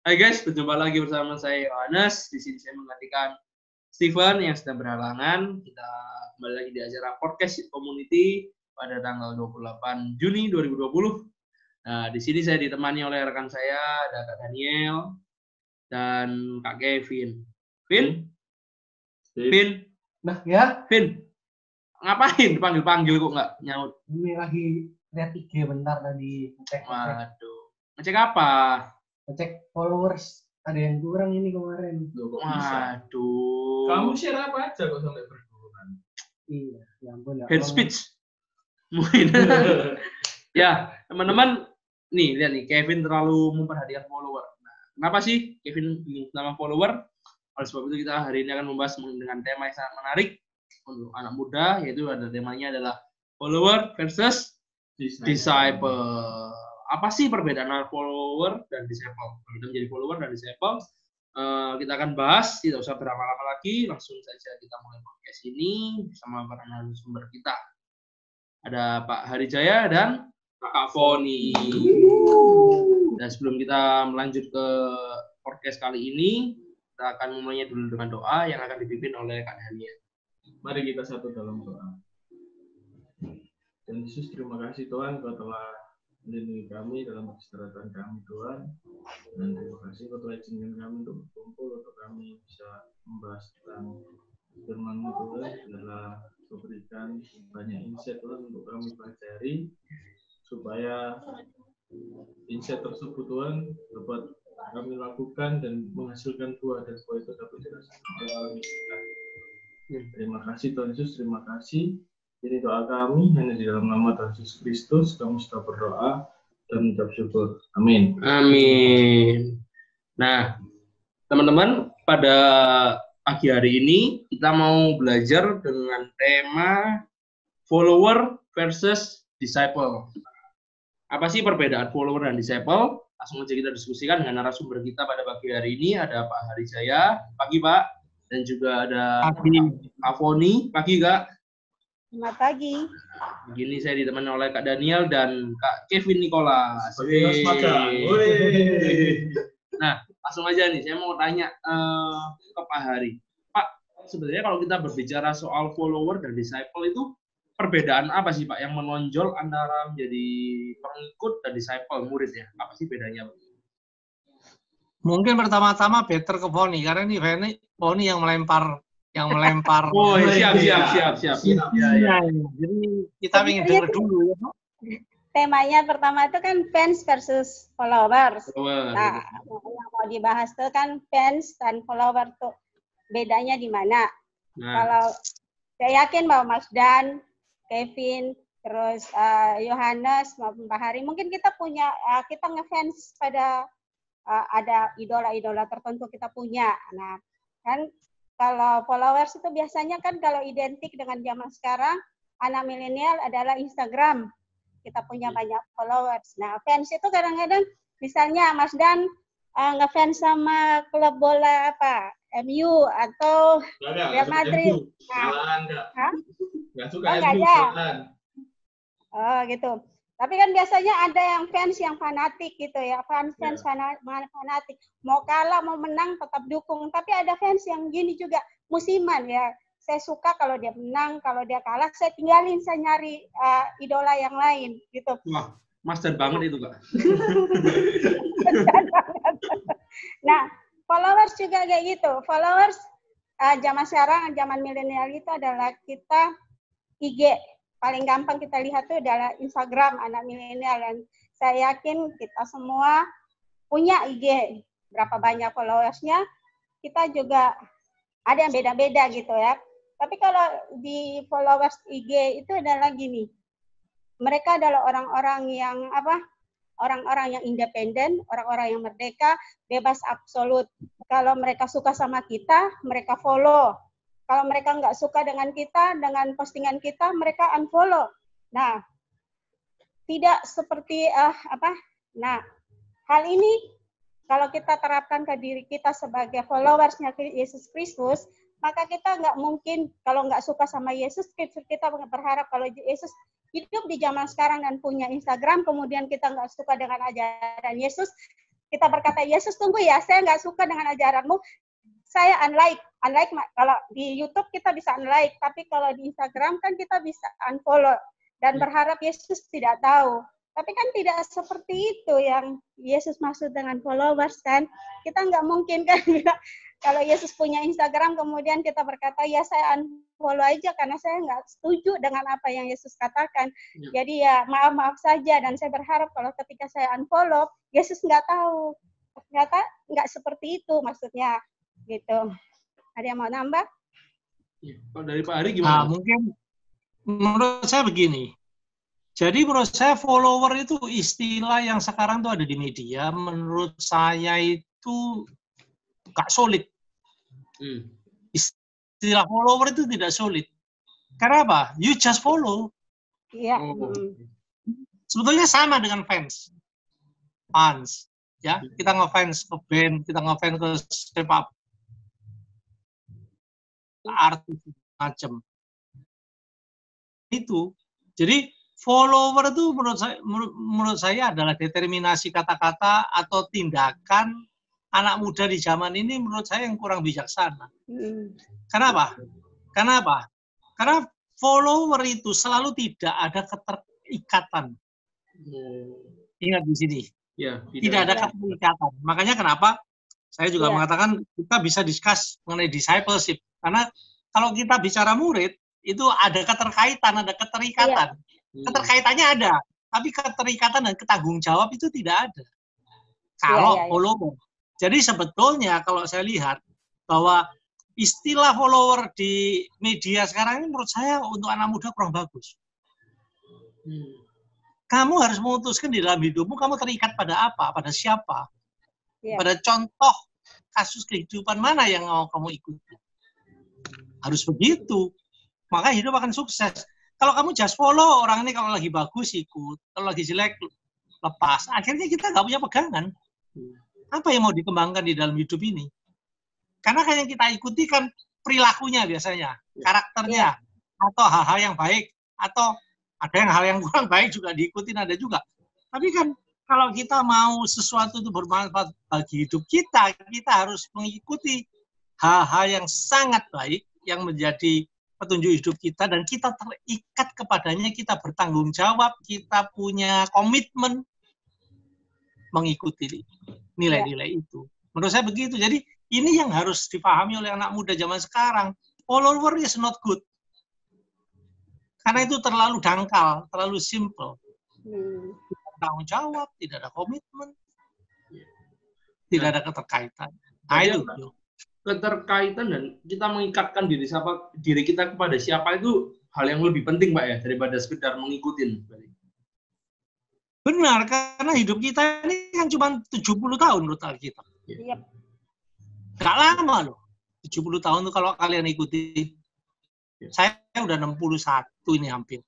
Hai guys, berjumpa lagi bersama saya Yohanes. Di sini saya menggantikan Steven yang sedang berhalangan. Kita kembali lagi di acara podcast Community pada tanggal 28 Juni 2020. Nah, di sini saya ditemani oleh rekan saya, ada Kak Daniel dan Kak Kevin. Vin? Nah ya, Vin, ngapain dipanggil-panggil kok nggak nyaut? ini lagi lihat IG bentar tadi, ngecek Waduh, ngecek apa? ngecek followers, ada yang kurang ini kemarin. Loh, kok bisa? Waduh. Kamu share apa aja kok sampai berkurang? Iya, ya ampun ya. Head speech. Mungkin. Ya, teman-teman, nih lihat nih, Kevin terlalu memperhatikan follower. Nah, kenapa sih Kevin bingung nama follower? Oleh sebab itu kita hari ini akan membahas dengan tema yang sangat menarik untuk anak muda, yaitu ada temanya adalah follower versus disciple. Apa sih perbedaan follower dan disciple? Kalau kita menjadi follower dan disciple, kita akan bahas, tidak usah berlama-lama lagi, langsung saja kita mulai podcast ini bersama para narasumber kita. Ada Pak Harijaya dan Kak Foni. Dan sebelum kita melanjut ke podcast kali ini, kita akan memulainya dulu dengan doa yang akan dipimpin oleh Kak Daniel. Mari kita satu dalam doa. Dan Yesus, terima kasih Tuhan, Kau telah melindungi kami dalam persyaratan kami Tuhan. Dan terima kasih Kau telah izinkan kami untuk berkumpul, untuk kami bisa membahas tentang firman-Mu Tuhan. Adalah memberikan banyak insight Tuhan untuk kami pelajari, supaya insight tersebut Tuhan dapat kami lakukan dan menghasilkan buah, dan buah itu dapat dirasakan oleh kami. Terima kasih Tuhan Yesus, terima kasih. Ini doa kami hanya di dalam nama Tuhan Yesus Kristus. Kami sudah berdoa dan mengucap syukur. Amin. Amin. Nah, teman-teman, pada pagi hari ini kita mau belajar dengan tema follower versus disciple. Apa sih perbedaan follower dan disciple? Langsung aja kita diskusikan dengan narasumber kita pada pagi hari ini. Ada Pak Harijaya, pagi Pak, dan juga ada Kak Foni, pagi Kak. Selamat pagi. Begini saya ditemani oleh Kak Daniel dan Kak Kevin Nicholas. Nah, langsung aja nih, saya mau tanya ke Pak Hari. Pak, sebenarnya kalau kita berbicara soal follower dan disciple itu perbedaan apa sih Pak yang menonjol antara menjadi pengikut dan disciple, murid ya? Apa sih bedanya Pak? Mungkin pertama-tama better ke Foni, karena ini Foni yang melempar. Oh, siap. Ya. Jadi kita ingin dengar dulu ya. Temanya pertama itu kan fans versus followers. Nah, yang mau dibahas itu kan fans dan follower tuh bedanya di mana? Nah. Kalau saya yakin bahwa Mas Dan, Kevin, terus Yohanes maupun Pak Hari, mungkin kita punya kita ngefans pada ada idola-idola tertentu kita punya. Nah, kan kalau followers itu biasanya kan kalau identik dengan zaman sekarang, anak milenial adalah Instagram. Kita punya banyak followers. Nah, fans itu kadang-kadang, misalnya Mas Dan ngefans sama klub bola apa, MU atau Real Madrid. Nggak suka MU. Oh, gitu. Tapi kan biasanya ada yang fans yang fanatik gitu ya, fans fanatik. Mau kalah, mau menang, tetap dukung. Tapi ada fans yang gini juga, musiman ya. Saya suka kalau dia menang, kalau dia kalah, saya tinggalin, saya nyari idola yang lain gitu. Wah, master banget itu Kak. Nah, followers juga kayak gitu. Followers zaman sekarang, zaman milenial itu adalah kita IG. Paling gampang kita lihat tuh adalah Instagram anak milenial, dan saya yakin kita semua punya IG. Berapa banyak followersnya, kita juga ada yang beda-beda gitu ya. Tapi kalau di followers IG itu adalah gini, mereka adalah orang-orang yang orang-orang yang independen, orang-orang yang merdeka, bebas absolut. Kalau mereka suka sama kita, mereka follow. Kalau mereka nggak suka dengan kita, dengan postingan kita, mereka unfollow. Nah, tidak seperti Nah, hal ini kalau kita terapkan ke diri kita sebagai followersnya Yesus Kristus, maka kita nggak mungkin kalau nggak suka sama Yesus, kita berharap kalau Yesus hidup di zaman sekarang dan punya Instagram, kemudian kita nggak suka dengan ajaran Yesus, kita berkata, Yesus tunggu ya, saya nggak suka dengan ajaranmu, saya unlike. Kalau di YouTube kita bisa unlike, tapi kalau di Instagram kan kita bisa unfollow dan berharap Yesus tidak tahu. Tapi kan tidak seperti itu yang Yesus maksud dengan followers kan. Kita nggak mungkin kan kalau Yesus punya Instagram kemudian kita berkata ya saya unfollow aja karena saya nggak setuju dengan apa yang Yesus katakan. Jadi ya maaf saja, dan saya berharap kalau ketika saya unfollow Yesus nggak tahu. Ternyata nggak seperti itu maksudnya gitu. Ada yang mau nambah? Kalau dari Pak Ari Nah, gimana? mungkin menurut saya begini. Jadi menurut saya follower itu istilah yang sekarang tuh ada di media. Menurut saya itu gak solid. Istilah follower itu tidak solid. Karena apa? You just follow. Iya. Sebetulnya sama dengan fans. Fans. Ya, kita ngefans ke band, kita ngefans ke sepak artis macam. Itu. Jadi follower itu menurut saya adalah determinasi kata-kata atau tindakan anak muda di zaman ini menurut saya yang kurang bijaksana. Kenapa? Karena follower itu selalu tidak ada keterikatan. Ingat di sini. Ya, tidak ada keterikatan. Makanya kenapa saya juga mengatakan kita bisa discuss mengenai discipleship. Karena kalau kita bicara murid, itu ada keterkaitan, ada keterikatan. Keterkaitannya ada, tapi keterikatan dan ketanggung jawab itu tidak ada. Kalau follower. Jadi sebetulnya kalau saya lihat bahwa istilah follower di media sekarang ini menurut saya untuk anak muda kurang bagus. Kamu harus memutuskan di dalam hidupmu kamu terikat pada apa, pada siapa. Pada contoh kasus kehidupan mana yang mau kamu ikuti. Harus begitu. Maka hidup akan sukses. Kalau kamu just follow orang ini, kalau lagi bagus ikut, kalau lagi jelek lepas. Akhirnya kita nggak punya pegangan. Apa yang mau dikembangkan di dalam hidup ini? Karena yang kita ikuti kan perilakunya biasanya, karakternya, atau hal-hal yang baik, atau ada yang hal yang kurang baik juga diikutin ada juga. Tapi kan kalau kita mau sesuatu itu bermanfaat bagi hidup kita, kita harus mengikuti hal-hal yang sangat baik yang menjadi petunjuk hidup kita dan kita terikat kepadanya, kita bertanggung jawab, kita punya komitmen mengikuti nilai-nilai itu. Menurut saya begitu. Jadi ini yang harus dipahami oleh anak muda zaman sekarang. Follower is not good. Karena itu terlalu dangkal, terlalu simple. Tidak ada tanggung jawab, tidak ada komitmen, tidak ada keterkaitan. Nah, itu. Keterkaitan dan kita mengikatkan diri kita kepada siapa itu hal yang lebih penting, Pak, ya, daripada sekedar mengikutin. Benar, karena hidup kita ini kan cuma 70 tahun menurut Alkitab. Gak lama loh. 70 tahun itu kalau kalian ikuti. Saya udah 61 ini hampir.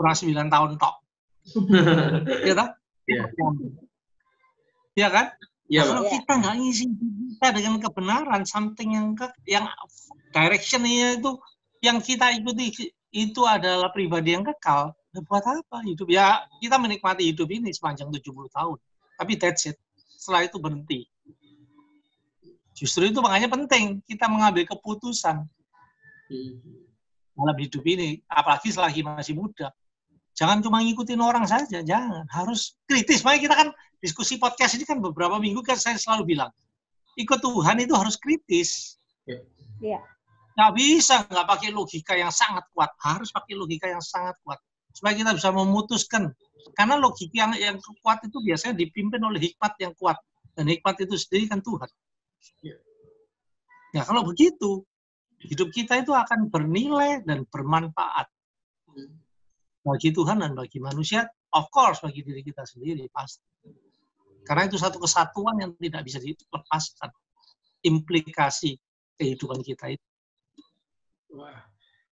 Kurang 9 tahun tok. Iya kan? Iya kan? Ya, kalau kita nggak ngisi kita dengan kebenaran, something yang directionnya itu yang kita ikuti itu adalah pribadi yang kekal. Buat apa hidup? Ya kita menikmati hidup ini sepanjang 70 tahun. Tapi that's it. Setelah itu berhenti. Justru itu makanya penting kita mengambil keputusan dalam hidup ini, apalagi selagi masih muda. Jangan cuma ngikutin orang saja, jangan. Harus kritis. Makanya kita kan diskusi podcast ini kan beberapa minggu kan saya selalu bilang, ikut Tuhan itu harus kritis. Nggak bisa nggak pakai logika yang sangat kuat. Harus pakai logika yang sangat kuat. Supaya kita bisa memutuskan. Karena logika yang kuat itu biasanya dipimpin oleh hikmat yang kuat. Dan hikmat itu sendiri kan Tuhan. Ya kalau begitu, hidup kita itu akan bernilai dan bermanfaat. Bagi Tuhan dan bagi manusia, of course bagi diri kita sendiri pasti. Karena itu satu kesatuan yang tidak bisa dilepaskan. Implikasi kehidupan kita itu. Wah,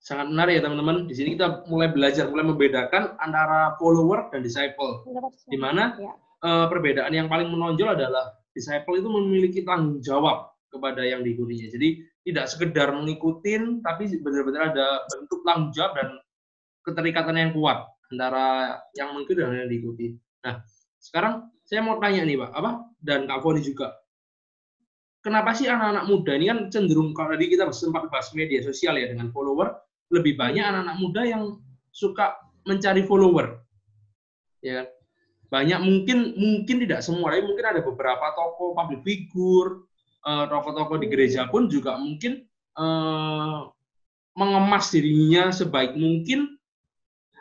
sangat menarik ya teman-teman. Di sini kita mulai belajar, mulai membedakan antara follower dan disciple. Di mana perbedaan yang paling menonjol adalah disciple itu memiliki tanggung jawab kepada yang diikutinya. Jadi tidak sekedar mengikutin, tapi benar-benar ada bentuk tanggung jawab dan keterikatan yang kuat antara yang mengikuti dan yang diikuti. Nah, Sekarang saya mau tanya nih Pak, dan Kak Foni juga. Kenapa sih anak-anak muda ini kan cenderung, kalau tadi kita sempat bahas media sosial ya dengan follower, lebih banyak anak-anak muda yang suka mencari follower. Ya. Banyak mungkin tidak semua, tapi mungkin ada beberapa tokoh public figure, tokoh-tokoh di gereja pun juga mungkin mengemas dirinya sebaik mungkin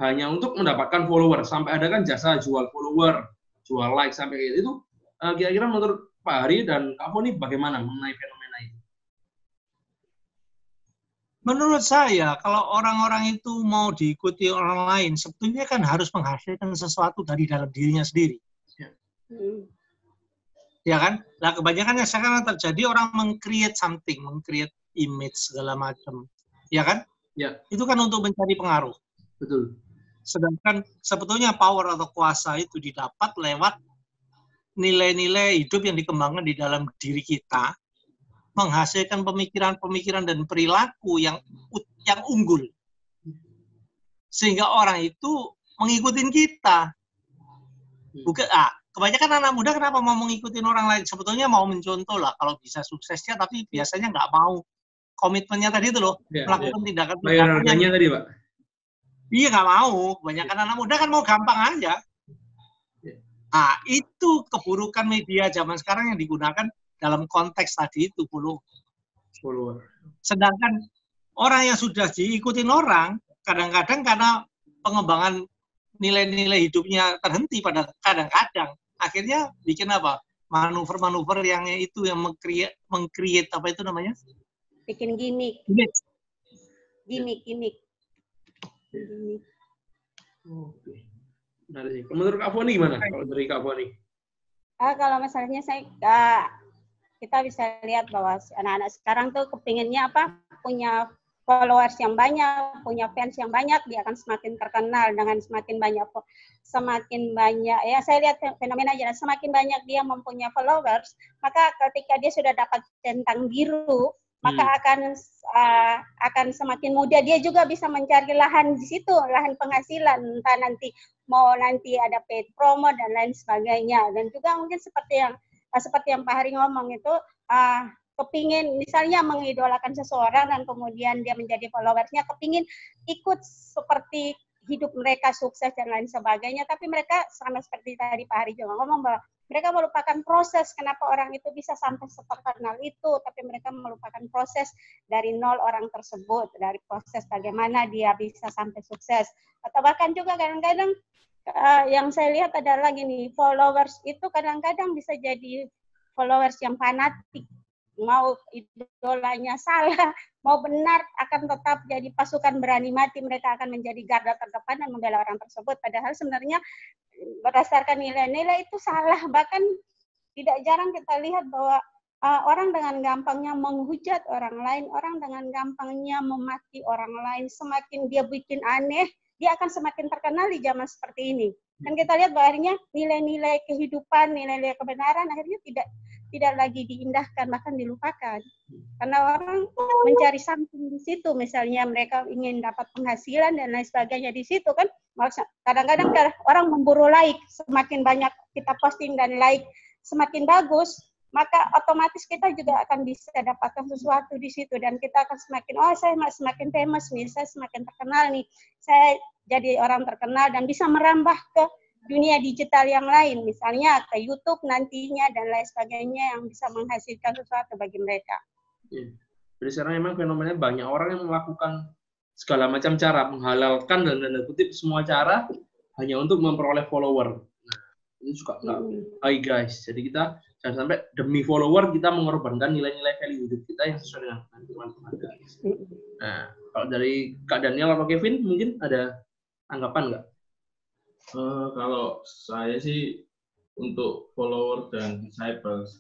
hanya untuk mendapatkan follower. Sampai ada kan jasa jual follower, jual like sampai itu. Kira-kira menurut Pak Hari dan Kak Foni bagaimana mengenai fenomena itu? Menurut saya, kalau orang-orang itu mau diikuti orang lain, sebetulnya kan harus menghasilkan sesuatu dari dalam dirinya sendiri. Ya kan? Nah, kebanyakan yang sekarang terjadi orang meng-create something, meng-create image segala macam. Ya kan? Ya. Itu kan untuk mencari pengaruh. Betul. Sedangkan sebetulnya power atau kuasa itu didapat lewat nilai-nilai hidup yang dikembangkan di dalam diri kita, menghasilkan pemikiran-pemikiran dan perilaku yang unggul. Sehingga orang itu mengikuti kita. Bukan, kebanyakan anak muda kenapa mau mengikuti orang lain? Sebetulnya mau mencontoh lah kalau bisa suksesnya, tapi biasanya nggak mau. Komitmennya tadi itu loh, melakukan tindakan-tindakan. Harganya tadi, Pak. Iya, nggak mau. Kebanyakan anak muda kan mau gampang aja. Itu keburukan media zaman sekarang yang digunakan dalam konteks tadi itu, follower. Sedangkan orang yang sudah diikutin orang, kadang-kadang karena pengembangan nilai-nilai hidupnya terhenti pada kadang-kadang, akhirnya bikin apa? Manuver-manuver yang itu yang meng-create apa itu namanya? Bikin gimmick. Gimmick. Oke. Menurut Kak Foni gimana? Kalau dari Kak Foni? Kalau misalnya kita bisa lihat bahwa anak-anak sekarang tuh kepinginnya punya followers yang banyak, punya fans yang banyak, dia akan semakin terkenal dengan semakin banyak ya saya lihat fenomena aja, semakin banyak dia mempunyai followers, maka ketika dia sudah dapat centang biru, maka akan semakin mudah dia juga bisa mencari lahan di situ, lahan penghasilan, entah nanti ada paid promo dan lain sebagainya. Dan juga mungkin seperti yang Pak Hari ngomong itu, kepingin misalnya mengidolakan seseorang dan kemudian dia menjadi followersnya, kepingin ikut seperti hidup mereka sukses dan lain sebagainya, tapi mereka sama seperti tadi Pak Hari juga ngomong bahwa mereka melupakan proses kenapa orang itu bisa sampai seterkenal itu, tapi mereka melupakan proses dari nol orang tersebut, dari proses bagaimana dia bisa sampai sukses. Atau bahkan juga kadang-kadang yang saya lihat adalah gini, followers itu kadang-kadang bisa jadi followers yang fanatik. Mau idolanya salah, mau benar, akan tetap jadi pasukan berani mati. Mereka akan menjadi garda terdepan dan membela orang tersebut. Padahal sebenarnya berdasarkan nilai-nilai itu salah. Bahkan tidak jarang kita lihat bahwa orang dengan gampangnya menghujat orang lain, orang dengan gampangnya memaki orang lain. Semakin dia bikin aneh, dia akan semakin terkenal di zaman seperti ini. Dan kita lihat bahwa akhirnya nilai-nilai kehidupan, nilai-nilai kebenaran akhirnya tidak lagi diindahkan, bahkan dilupakan. Karena orang mencari something di situ, misalnya mereka ingin dapat penghasilan dan lain sebagainya di situ kan. Kadang-kadang orang memburu like, semakin banyak kita posting dan like, semakin bagus, maka otomatis kita juga akan bisa dapatkan sesuatu di situ dan kita akan saya semakin famous nih, saya semakin terkenal nih, saya jadi orang terkenal dan bisa merambah ke dunia digital yang lain, misalnya ke YouTube nantinya dan lain sebagainya yang bisa menghasilkan sesuatu bagi mereka. Jadi sekarang memang fenomenanya banyak orang yang melakukan segala macam cara, menghalalkan dan tanda kutip semua cara hanya untuk memperoleh follower. Nah, ini juga nggak baik guys. Jadi kita jangan sampai demi follower kita mengorbankan nilai-nilai value hidup kita yang sesuai dengan firman Tuhan. Nah, kalau dari Kak Daniel atau Kevin mungkin ada anggapan nggak? Kalau saya sih untuk follower dan disciples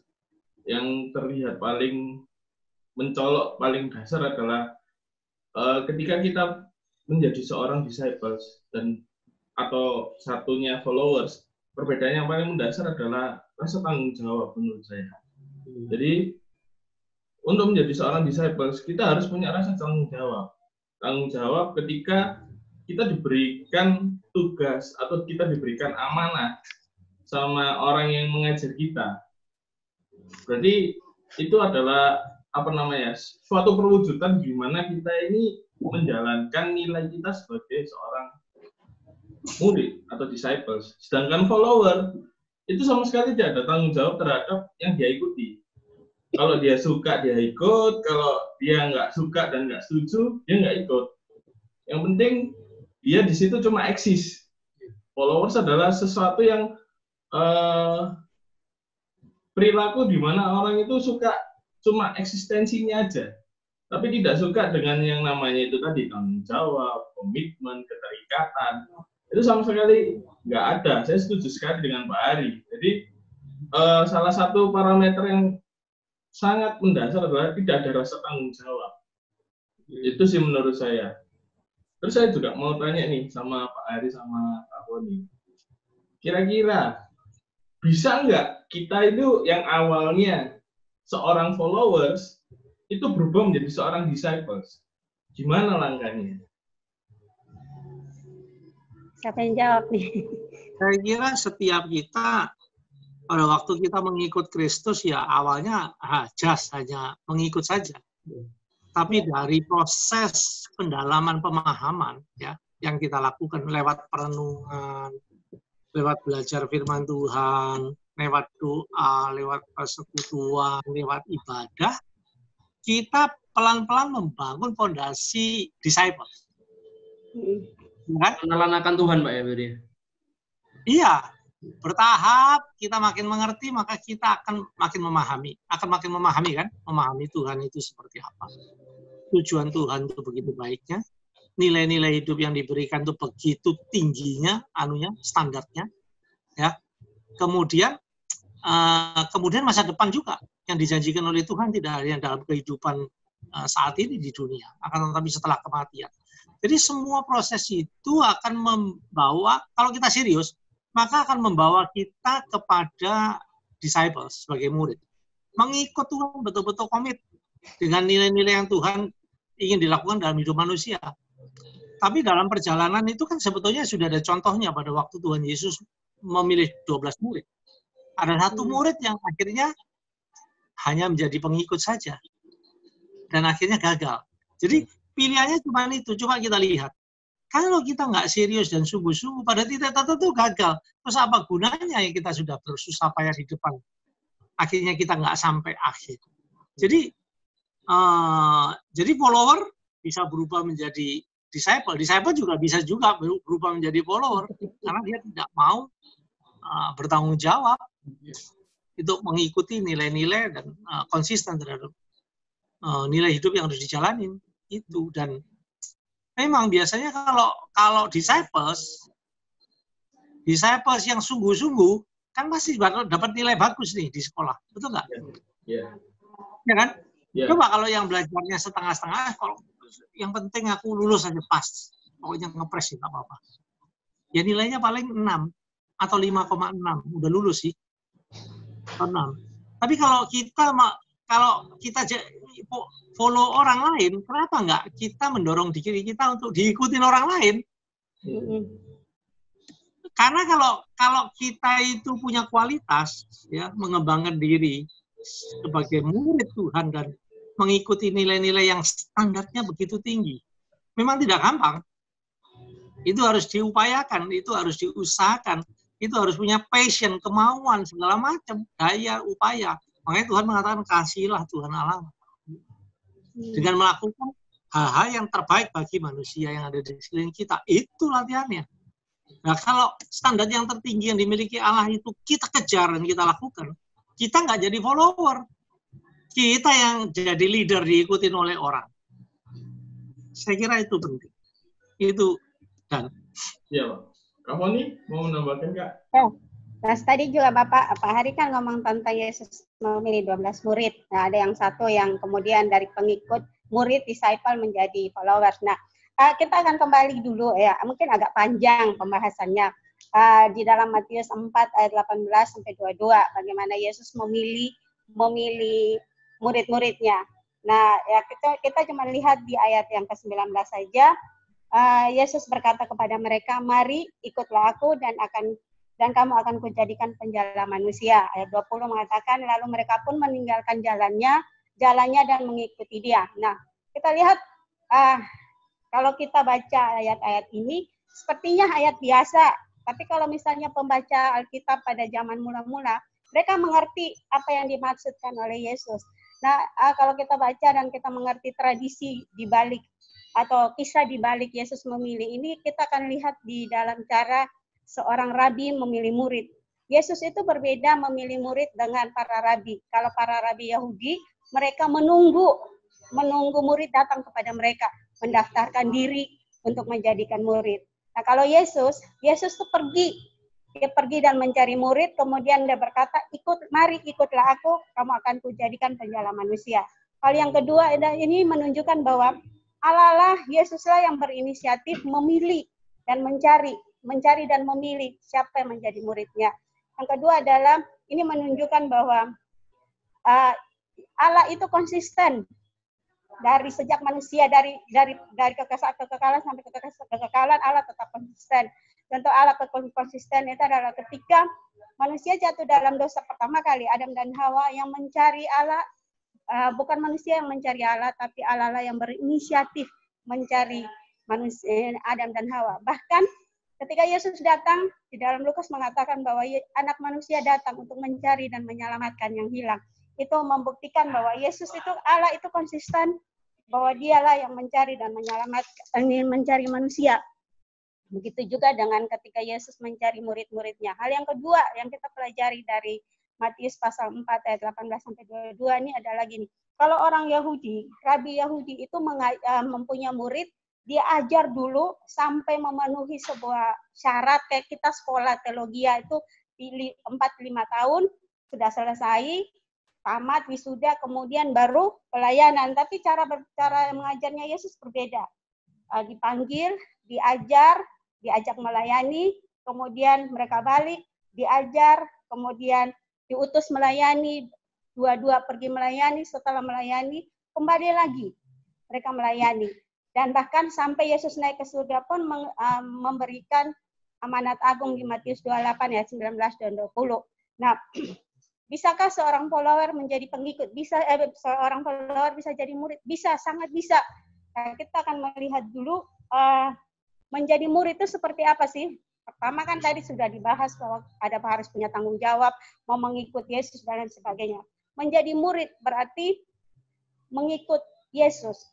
yang terlihat paling mencolok, paling dasar adalah ketika kita menjadi seorang disciples dan atau satunya followers, perbedaan yang paling mendasar adalah rasa tanggung jawab menurut saya. Jadi untuk menjadi seorang disciples kita harus punya rasa tanggung jawab. Tanggung jawab ketika kita diberikan tugas atau kita diberikan amanah sama orang yang mengajar kita. Berarti itu adalah suatu perwujudan di mana kita ini menjalankan nilai kita sebagai seorang murid atau disciples. Sedangkan follower itu sama sekali tidak ada tanggung jawab terhadap yang dia ikuti. Kalau dia suka dia ikut, kalau dia nggak suka dan nggak setuju dia nggak ikut. Yang penting dia di situ cuma eksis. Followers adalah sesuatu yang perilaku di mana orang itu suka cuma eksistensinya aja, tapi tidak suka dengan yang namanya itu tadi tanggung jawab, komitmen, keterikatan. Itu sama sekali nggak ada. Saya setuju sekali dengan Pak Ari. Jadi salah satu parameter yang sangat mendasar adalah tidak ada rasa tanggung jawab. Itu sih menurut saya. Terus saya juga mau tanya nih sama Pak Ari sama Pak Boni. Kira-kira bisa nggak kita itu yang awalnya seorang followers itu berubah menjadi seorang disciples? Gimana langkahnya? Siapa yang jawab nih? Saya kira setiap kita pada waktu kita mengikut Kristus ya awalnya just hanya mengikut saja. Tapi dari proses pendalaman pemahaman ya yang kita lakukan lewat perenungan, lewat belajar firman Tuhan, lewat doa, lewat persekutuan, lewat ibadah, kita pelan-pelan membangun fondasi disciple. Kan? Kenalan akan Tuhan, Pak ya, Budi? Iya, bertahap kita makin mengerti, maka kita akan makin memahami kan, memahami Tuhan itu seperti apa. Tujuan Tuhan itu begitu baiknya, nilai-nilai hidup yang diberikan itu begitu tingginya, standarnya, ya. Kemudian masa depan juga yang dijanjikan oleh Tuhan tidak hanya dalam kehidupan saat ini di dunia, akan tetapi setelah kematian. Jadi semua proses itu akan membawa, kalau kita serius, maka akan membawa kita kepada disciples sebagai murid. Mengikut Tuhan, betul-betul komit dengan nilai-nilai yang Tuhan ingin dilakukan dalam hidup manusia. Tapi dalam perjalanan itu kan sebetulnya sudah ada contohnya pada waktu Tuhan Yesus memilih 12 murid. Ada satu murid yang akhirnya hanya menjadi pengikut saja. Dan akhirnya gagal. Jadi pilihannya cuma itu, cuma kita lihat. Kalau kita nggak serius dan sungguh-sungguh pada titik tertentu gagal, terus apa gunanya yang kita sudah bersusah payah di depan? Akhirnya kita nggak sampai akhir. Jadi follower bisa berubah menjadi disciple. Disciple juga bisa berubah menjadi follower karena dia tidak mau bertanggung jawab itu mengikuti nilai-nilai dan konsisten terhadap nilai hidup yang harus dijalanin itu. Dan memang biasanya kalau disciples yang sungguh-sungguh kan pasti dapat nilai bagus nih di sekolah, betul nggak? Iya. Ya kan? Yeah. Coba kalau yang belajarnya setengah-setengah, kalau yang penting aku lulus aja pas, pokoknya ngepres nggak apa-apa. Ya nilainya paling 6 atau 5,6, udah lulus sih. 6. Tapi kalau kita follow orang lain, kenapa nggak kita mendorong diri kita untuk diikutin orang lain? Karena kalau kita itu punya kualitas, ya mengembangkan diri sebagai murid Tuhan dan mengikuti nilai-nilai yang standarnya begitu tinggi, memang tidak gampang. Itu harus diupayakan, itu harus diusahakan, itu harus punya passion, kemauan, segala macam, daya, upaya. Makanya Tuhan mengatakan, kasihilah Tuhan Allah. Dengan melakukan hal-hal yang terbaik bagi manusia yang ada di sekeliling kita. Itu latihannya. Nah, kalau standar yang tertinggi yang dimiliki Allah itu kita kejar dan kita lakukan, kita nggak jadi follower. Kita yang jadi leader diikutin oleh orang. Saya kira itu penting. Itu, dan. Iya, Pak. Kamu nih mau menambahkan, Kak? Nah, tadi juga Pak Hari kan ngomong tentang Yesus memilih 12 murid. Nah, ada yang satu yang kemudian dari pengikut murid disciple menjadi followers. Nah, kita akan kembali dulu ya. Mungkin agak panjang pembahasannya. Di dalam Matius 4 ayat 18 sampai 22 bagaimana Yesus memilih murid-muridnya. Nah, ya kita cuma lihat di ayat yang ke-19 saja. Yesus berkata kepada mereka, "Mari ikutlah aku dan akan dan kamu akan kujadikan penjala manusia. Ayat 20 mengatakan, lalu mereka pun meninggalkan jalannya dan mengikuti dia. Nah, kita lihat, kalau kita baca ayat-ayat ini, sepertinya ayat biasa. Tapi kalau misalnya pembaca Alkitab pada zaman mula-mula, mereka mengerti apa yang dimaksudkan oleh Yesus. Nah, kalau kita baca dan kita mengerti tradisi di balik atau kisah di balik Yesus memilih ini, kita akan lihat di dalam cara seorang rabi memilih murid. Yesus itu berbeda memilih murid dengan para rabi. Kalau para rabi Yahudi, mereka menunggu murid datang kepada mereka, mendaftarkan diri untuk menjadikan murid. Nah, kalau Yesus tuh pergi. Dia pergi dan mencari murid, kemudian dia berkata, mari ikutlah aku, kamu akan kujadikan penjala manusia. Hal yang kedua, ini menunjukkan bahwa Allah Yesuslah yang berinisiatif memilih dan mencari dan memilih siapa yang menjadi muridnya. Yang kedua adalah ini menunjukkan bahwa Allah itu konsisten dari sejak manusia dari kekekalan sampai kekekalan Allah tetap konsisten. Contoh Allah konsisten itu adalah ketika manusia jatuh dalam dosa pertama kali, Adam dan Hawa yang mencari Allah. Bukan manusia yang mencari Allah, tapi Allah lah yang berinisiatif mencari manusia, Adam dan Hawa. Bahkan ketika Yesus datang, di dalam Lukas mengatakan bahwa anak manusia datang untuk mencari dan menyelamatkan yang hilang. Itu membuktikan bahwa Yesus itu, Allah itu konsisten, bahwa dialah yang mencari dan mencari manusia. Begitu juga dengan ketika Yesus mencari murid-muridnya. Hal yang kedua yang kita pelajari dari Matius pasal 4 ayat 18-22 ini adalah gini. Kalau orang Yahudi, rabi Yahudi itu mempunyai murid, dia ajar dulu sampai memenuhi sebuah syarat. Kayak kita sekolah teologi itu 4-5 tahun, sudah selesai, tamat, wisuda, kemudian baru pelayanan. Tapi cara mengajarnya Yesus berbeda. Dipanggil, diajak melayani, kemudian mereka balik, diajar, kemudian diutus melayani, dua-dua pergi melayani, setelah melayani, kembali lagi mereka melayani. Dan bahkan sampai Yesus naik ke surga pun memberikan amanat agung di Matius 28 ayat 19 dan 20. Nah, bisakah seorang follower menjadi pengikut? Seorang follower bisa jadi murid? Bisa, sangat bisa. Nah, kita akan melihat dulu menjadi murid itu seperti apa sih? Pertama kan tadi sudah dibahas bahwa harus punya tanggung jawab, mau mengikut Yesus dan lain sebagainya. Menjadi murid berarti mengikut Yesus.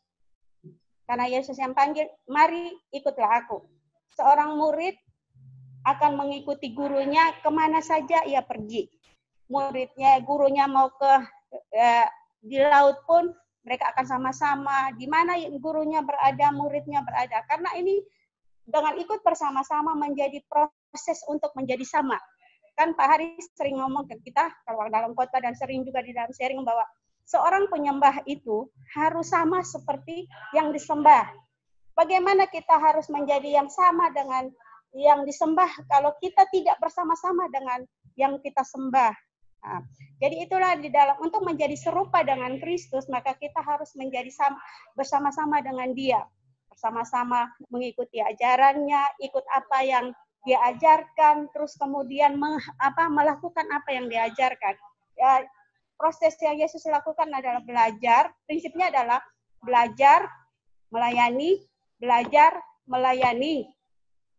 Karena Yesus yang panggil, mari ikutlah aku. Seorang murid akan mengikuti gurunya kemana saja ia pergi. Gurunya mau di laut pun mereka akan sama-sama. Di mana gurunya berada, muridnya berada. Karena ini dengan ikut bersama-sama menjadi proses untuk menjadi sama. Kan Pak Hari sering ngomong ke kita, kalau dalam khotbah dan sering juga di dalam sharing, bahwa seorang penyembah itu harus sama seperti yang disembah. Bagaimana kita harus menjadi yang sama dengan yang disembah kalau kita tidak bersama-sama dengan yang kita sembah? Nah, jadi itulah di dalam untuk menjadi serupa dengan Kristus, maka kita harus menjadi bersama-sama dengan Dia. Bersama-sama mengikuti ajarannya, ikut apa yang dia ajarkan, terus kemudian melakukan apa yang diajarkan. Ya, proses yang Yesus lakukan adalah belajar. Prinsipnya adalah belajar, melayani, belajar, melayani.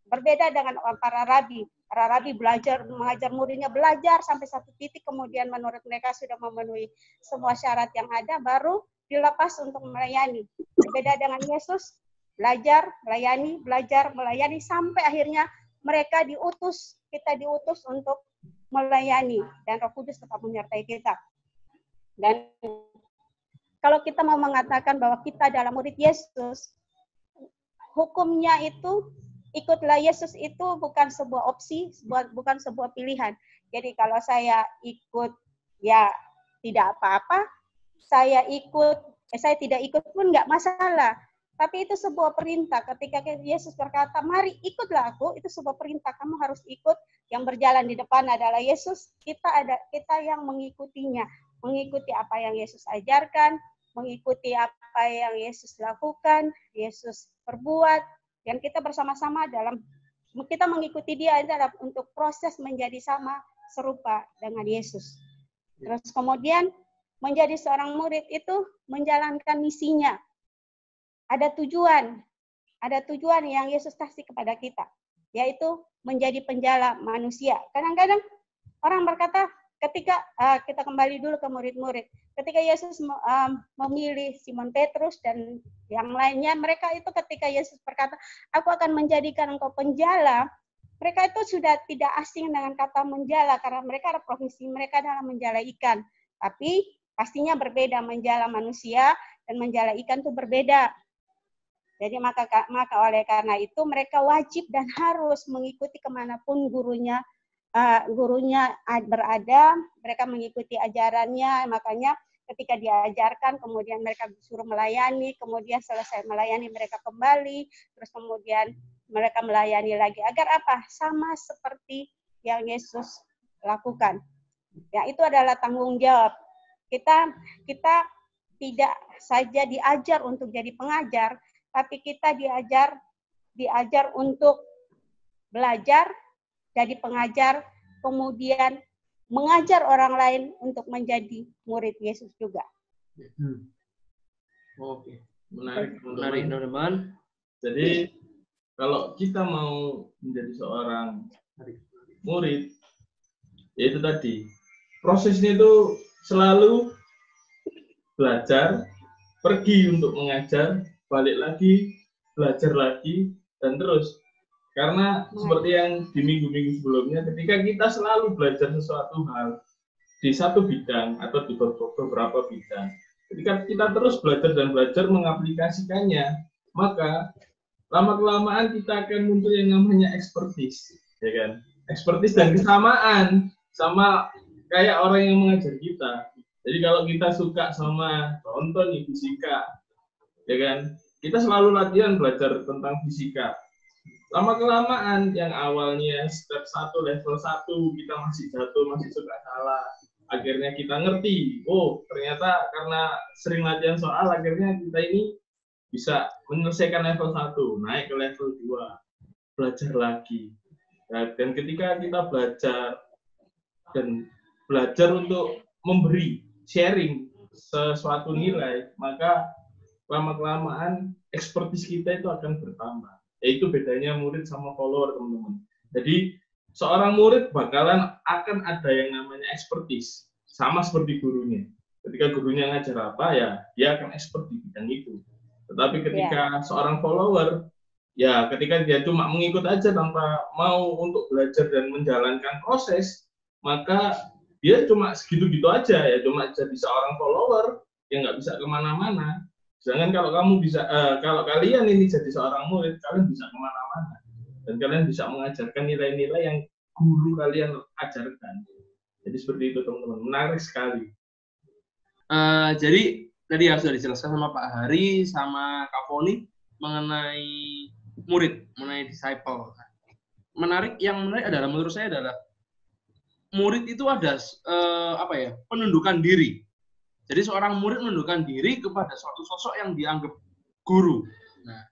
Berbeda dengan para rabi. Para rabi belajar, mengajar muridnya belajar sampai satu titik, kemudian menurut mereka sudah memenuhi semua syarat yang ada, baru dilepas untuk melayani. Berbeda dengan Yesus, belajar, melayani, sampai akhirnya mereka diutus, kita diutus untuk melayani. Dan Roh Kudus tetap menyertai kita. Dan kalau kita mau mengatakan bahwa kita adalah murid Yesus, hukumnya itu, ikutlah Yesus itu bukan sebuah opsi, bukan sebuah pilihan. Jadi kalau saya ikut, ya tidak apa-apa. Saya tidak ikut pun nggak masalah. Tapi itu sebuah perintah. Ketika Yesus berkata, mari ikutlah aku, itu sebuah perintah. Kamu harus ikut. Yang berjalan di depan adalah Yesus. Kita yang mengikutinya. Mengikuti apa yang Yesus ajarkan, mengikuti apa yang Yesus lakukan, Yesus perbuat. Dan kita bersama-sama dalam kita mengikuti dia adalah untuk proses menjadi sama serupa dengan Yesus. Terus kemudian menjadi seorang murid itu menjalankan misinya. Ada tujuan yang Yesus kasih kepada kita, yaitu menjadi penjala manusia. Kadang-kadang orang berkata, ketika kita kembali dulu ke murid-murid, ketika Yesus memilih Simon Petrus dan yang lainnya, mereka itu ketika Yesus berkata, aku akan menjadikan engkau penjala, mereka itu sudah tidak asing dengan kata menjala, karena mereka ada profesi mereka adalah menjala ikan. Tapi pastinya berbeda, menjala manusia dan menjala ikan itu berbeda. Jadi maka oleh karena itu mereka wajib dan harus mengikuti kemanapun gurunya berada, mereka mengikuti ajarannya. Makanya ketika diajarkan, kemudian mereka disuruh melayani, kemudian selesai melayani mereka kembali, terus kemudian mereka melayani lagi. Agar apa? Sama seperti yang Yesus lakukan. Ya, itu adalah tanggung jawab. Kita tidak saja diajar untuk jadi pengajar, tapi kita diajar untuk belajar, jadi pengajar, kemudian mengajar orang lain untuk menjadi murid Yesus juga. Oke, menarik teman-teman. Jadi kalau kita mau menjadi seorang murid, yaitu tadi prosesnya itu selalu belajar, pergi untuk mengajar, balik lagi, belajar lagi, dan terus. Karena seperti yang di minggu-minggu sebelumnya, ketika kita selalu belajar sesuatu hal di satu bidang atau di beberapa bidang, ketika kita terus belajar dan belajar mengaplikasikannya, maka lama-kelamaan kita akan muncul yang namanya ekspertis, ya kan? Ekspertis dan kesamaan sama kayak orang yang mengajar kita. Jadi kalau kita suka sama contoh nih fisika, ya kan? Kita selalu latihan belajar tentang fisika. Lama-kelamaan yang awalnya step 1, level 1, kita masih jatuh, masih suka salah. Akhirnya kita ngerti, oh ternyata karena sering latihan soal, akhirnya kita ini bisa menyelesaikan level 1, naik ke level 2, belajar lagi. Nah, dan ketika kita belajar untuk memberi, sharing sesuatu nilai, maka lama-kelamaan ekspertis kita itu akan bertambah. Yaitu bedanya murid sama follower, teman-teman. Jadi seorang murid bakalan akan ada yang namanya ekspertis, sama seperti gurunya. Ketika gurunya ngajar apa, ya dia akan expert di bidang itu. Tetapi ketika seorang follower, ya ketika dia cuma mengikut aja tanpa mau untuk belajar dan menjalankan proses, maka dia cuma segitu-gitu aja, ya cuma jadi seorang follower yang nggak bisa kemana-mana. Sedangkan kalau kalau kalian ini jadi seorang murid, kalian bisa kemana-mana dan kalian bisa mengajarkan nilai-nilai yang guru kalian ajarkan. Jadi seperti itu, teman-teman. Menarik sekali. Jadi tadi ya sudah dijelaskan sama Pak Hari sama Kak Foni mengenai murid, mengenai disciple. Menarik, yang menarik adalah menurut saya adalah murid itu ada penundukan diri. Jadi seorang murid menundukkan diri kepada suatu sosok yang dianggap guru. Nah,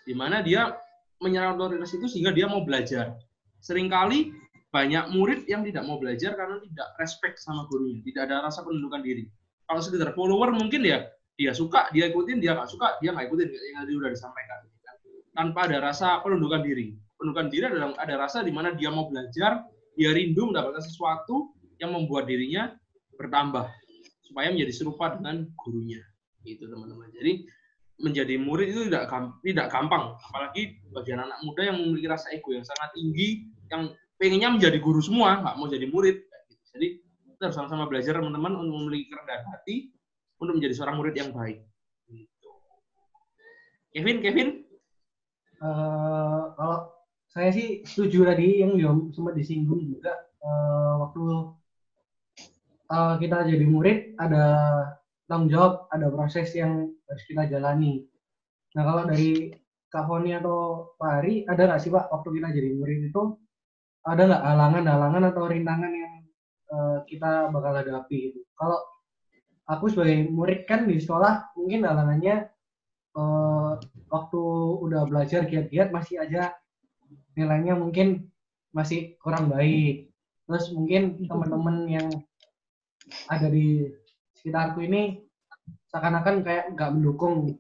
di mana dia menyerang otoritas itu sehingga dia mau belajar. Seringkali banyak murid yang tidak mau belajar karena tidak respect sama gurunya, tidak ada rasa penundukan diri. Kalau sekedar follower mungkin ya dia suka, dia ikutin, dia nggak suka, dia nggak ikutin, yang tadi sudah disampaikan. Tanpa ada rasa penundukan diri. Penundukan diri adalah ada rasa di mana dia mau belajar, dia rindu mendapatkan sesuatu yang membuat dirinya bertambah, supaya menjadi serupa dengan gurunya, gitu teman-teman. Jadi menjadi murid itu tidak gampang, apalagi bagi anak muda yang memiliki rasa ego yang sangat tinggi, yang pengennya menjadi guru semua, nggak mau jadi murid. Jadi kita harus sama-sama belajar, teman-teman, untuk memiliki kerendahan hati untuk menjadi seorang murid yang baik. Gitu. Kevin? Kalau saya sih setuju tadi yang sempat disinggung juga, waktu kita jadi murid ada tanggung jawab, ada proses yang harus kita jalani. Nah kalau dari Kak Foni atau Pak Hari, ada nggak sih Pak waktu kita jadi murid itu ada nggak halangan atau rintangan yang kita bakal hadapi gitu? Kalau aku sebagai murid kan di sekolah mungkin halangannya waktu udah belajar giat-giat masih aja nilainya mungkin masih kurang baik. Terus mungkin teman-teman yang ada di sekitarku ini seakan-akan kayak nggak mendukung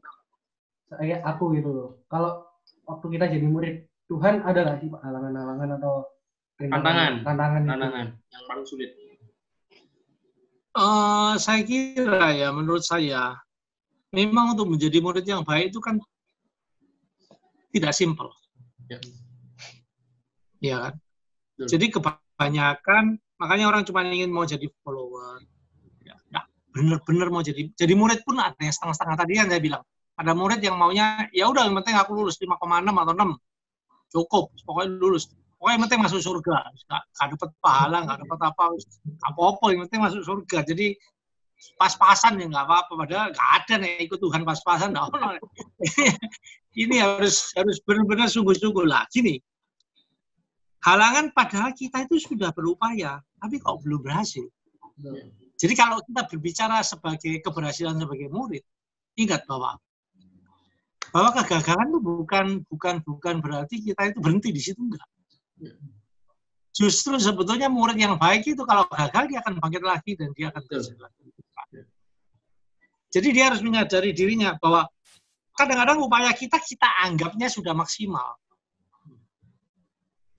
aku gitu loh. Kalau waktu kita jadi murid Tuhan ada nggak sih Pak halangan-halangan atau tantangan yang paling sulit? Saya kira ya, menurut saya memang untuk menjadi murid yang baik itu kan tidak simpel. Ya kan? Jadi kebanyakan, makanya orang cuma ingin mau jadi follower. Ya, bener-bener mau jadi murid pun ada yang setengah-setengah. Tadi yang saya bilang, ada murid yang maunya, ya udah yang penting aku lulus 5,6 atau 6. Cukup, pokoknya lulus. Pokoknya yang penting masuk surga. Nggak dapat pahala, nggak dapat apa-apa, yang penting masuk surga. Jadi pas-pasan ya nggak apa-apa. Padahal nggak ada nih ikut Tuhan pas-pasan. Ini harus benar-benar sungguh-sungguh lah. Gini, halangan padahal kita itu sudah berupaya, tapi kok belum berhasil. Jadi kalau kita berbicara sebagai keberhasilan sebagai murid, ingat bahwa kegagalan itu bukan berarti kita itu berhenti di situ, enggak. Justru sebetulnya murid yang baik itu kalau gagal dia akan bangkit lagi dan dia akan belajar lagi. Jadi dia harus menyadari dirinya bahwa kadang-kadang upaya kita anggapnya sudah maksimal.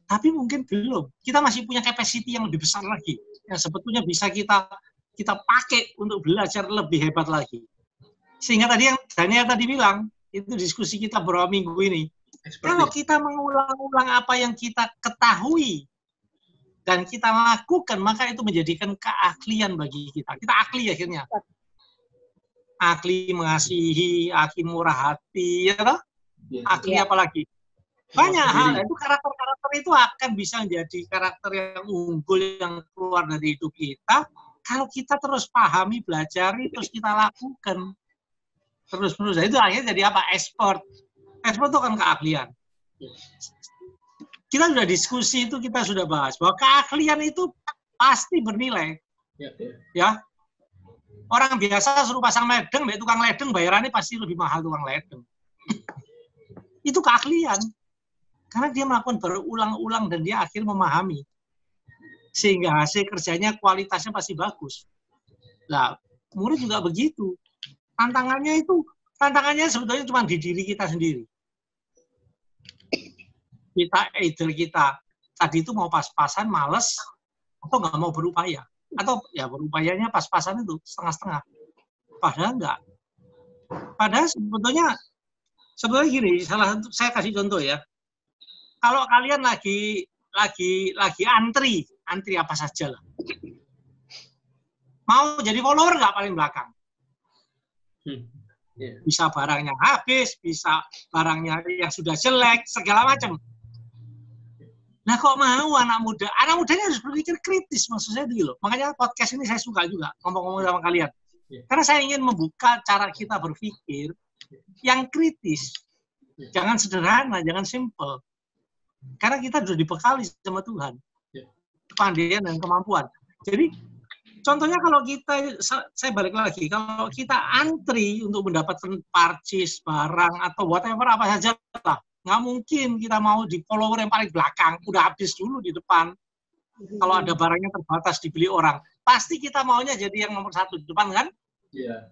Tapi mungkin belum. Kita masih punya capacity yang lebih besar lagi. Yang sebetulnya bisa kita pakai untuk belajar lebih hebat lagi. Sehingga tadi yang Daniel tadi bilang, itu diskusi kita beberapa minggu ini. Kalau kita mengulang-ulang apa yang kita ketahui dan kita lakukan, maka itu menjadikan keahlian bagi kita. Kita ahli akhirnya. Ahli mengasihi, ahli murah hati, ya toh? Ahli apalagi? Banyak hal. Itu karakter-karakter itu akan bisa menjadi karakter yang unggul yang keluar dari hidup kita kalau kita terus pahami, pelajari, terus kita lakukan. Terus-menerus. Itu akhirnya jadi apa? Expert. Expert itu kan keahlian. Kita sudah diskusi itu, kita sudah bahas bahwa keahlian itu pasti bernilai. Ya. Orang biasa suruh pasang ledeng, tukang ledeng bayarannya pasti lebih mahal tukang ledeng. Itu keahlian. Karena dia melakukan berulang-ulang dan dia akhirnya memahami. Sehingga hasil kerjanya kualitasnya pasti bagus. Nah, murid juga begitu. Tantangannya sebetulnya cuma di diri kita sendiri. Kita tadi itu mau pas-pasan, males, atau nggak mau berupaya. Atau ya berupayanya pas-pasan itu setengah-setengah. Padahal enggak. Padahal sebetulnya gini, saya kasih contoh ya. Kalau kalian lagi antri apa saja lah. Mau jadi follower nggak paling belakang? Bisa barangnya habis, bisa barangnya yang sudah jelek, segala macam. Nah kok mau anak mudanya harus berpikir kritis, maksud saya dulu. Makanya podcast ini saya suka juga ngomong-ngomong sama kalian. Karena saya ingin membuka cara kita berpikir yang kritis. Jangan sederhana, jangan simple. Karena kita sudah dibekali sama Tuhan. Kepandaian dan kemampuan. Jadi contohnya kalau saya balik lagi, kalau kita antri untuk mendapatkan parcis, barang, atau whatever apa saja lah, nggak mungkin kita mau di follower yang paling belakang, udah habis dulu di depan. Kalau ada barangnya terbatas dibeli orang, pasti kita maunya jadi yang nomor 1 di depan kan? Iya.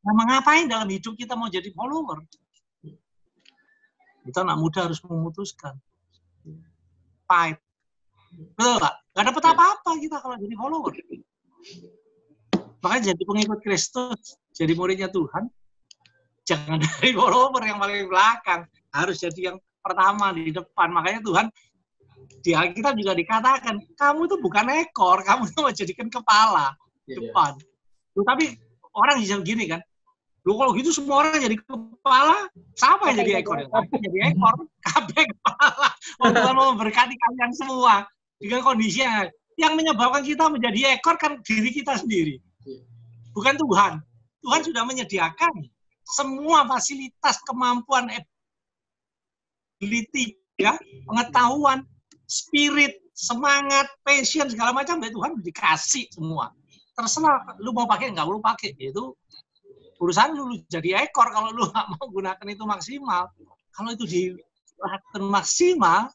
Nah, ngapain dalam hidup kita mau jadi follower? Kita anak muda harus memutuskan. Fight. Betul nggak? Nggak dapat apa-apa kita kalau jadi follower. Makanya jadi pengikut Kristus, jadi muridnya Tuhan, jangan dari follower yang paling belakang, harus jadi yang pertama di depan. Makanya Tuhan di Alkitab juga dikatakan, kamu itu bukan ekor, kamu itu menjadikan kepala depan. Tapi orang bisa gini kan, lu kalau gitu semua orang jadi kepala, siapa yang jadi ekor? Jadi ekor, kabeh kepala. Tuhan mau memberkati kalian semua dengan kondisinya. Yang menyebabkan kita menjadi ekor kan diri kita sendiri. Bukan Tuhan. Tuhan sudah menyediakan semua fasilitas, kemampuan, ability, ya, pengetahuan, spirit, semangat, passion, segala macam dari Tuhan dikasih semua. Terserah lu mau pakai nggak lu pakai, itu urusan lu jadi ekor kalau lu nggak mau gunakan itu maksimal. Kalau itu dilakukan maksimal,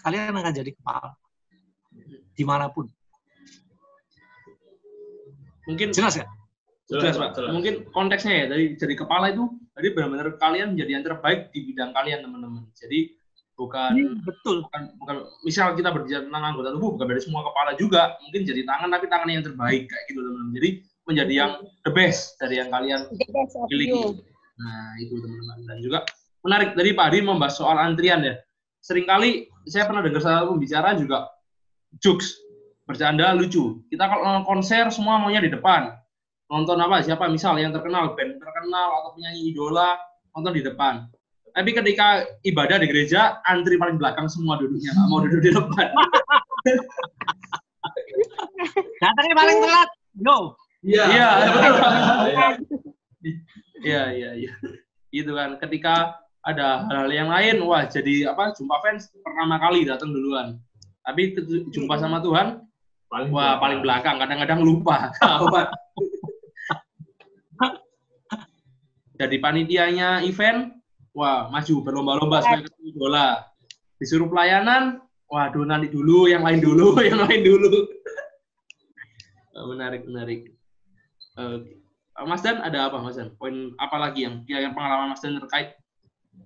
kalian akan jadi kepala dimanapun. Mungkin Jelas ya? jelas, Pak. Mungkin konteksnya ya dari jadi kepala itu, jadi benar-benar kalian menjadi yang terbaik di bidang kalian, teman-teman. Jadi bukan betul. bukan misal kita berbicara tentang anggota tubuh, bukan dari semua kepala juga, mungkin jadi tangan tapi tangan yang terbaik kayak gitu, teman-teman. Jadi menjadi yang the best dari yang kalian miliki. Nah, itu teman-teman. Dan juga menarik dari Pak Adi membahas soal antrian ya. Seringkali saya pernah dengar salah pembicara juga jokes, bercanda lucu. Kita kalau nonton konser semua maunya di depan. Nonton apa? Siapa misal yang terkenal, band terkenal atau penyanyi idola, nonton di depan. Tapi ketika ibadah di gereja, antri paling belakang semua duduknya, nggak mau duduk di depan. Datangnya paling telat. Yo. Iya, iya. Itu kan. Ketika ada hal-hal yang lain, wah jadi apa? Jumpa fans pertama kali datang duluan. Tapi jumpa sama Tuhan, paling belakang. Kadang-kadang lupa. Jadi panitianya event, wah maju berlomba-lomba supaya ketemu bola. Disuruh pelayanan, waduh nanti dulu, yang lain dulu. Menarik. Mas Dan ada apa, Mas Dan? Poin apa lagi yang pengalaman Mas Dan terkait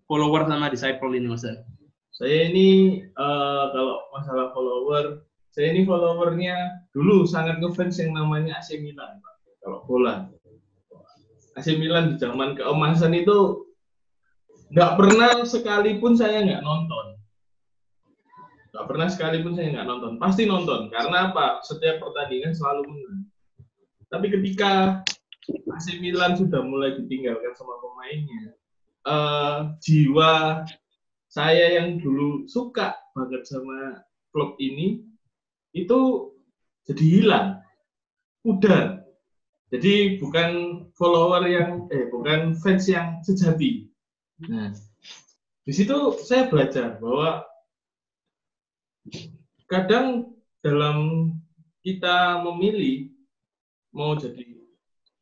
follower sama disciple ini, Mas Dan? Saya ini kalau masalah follower, saya ini followernya dulu sangat ngefans yang namanya AC Milan, Pak. Kalau bola. AC Milan di zaman keemasan itu nggak pernah sekalipun saya nggak nonton. Pasti nonton. Karena apa? Setiap pertandingan selalu menang. Tapi ketika AC Milan sudah mulai ditinggalkan sama pemainnya, jiwa saya yang dulu suka banget sama klub ini, itu jadi hilang. Udah. Jadi bukan bukan fans yang sejati. Nah, di situ saya belajar bahwa kadang dalam kita memilih mau jadi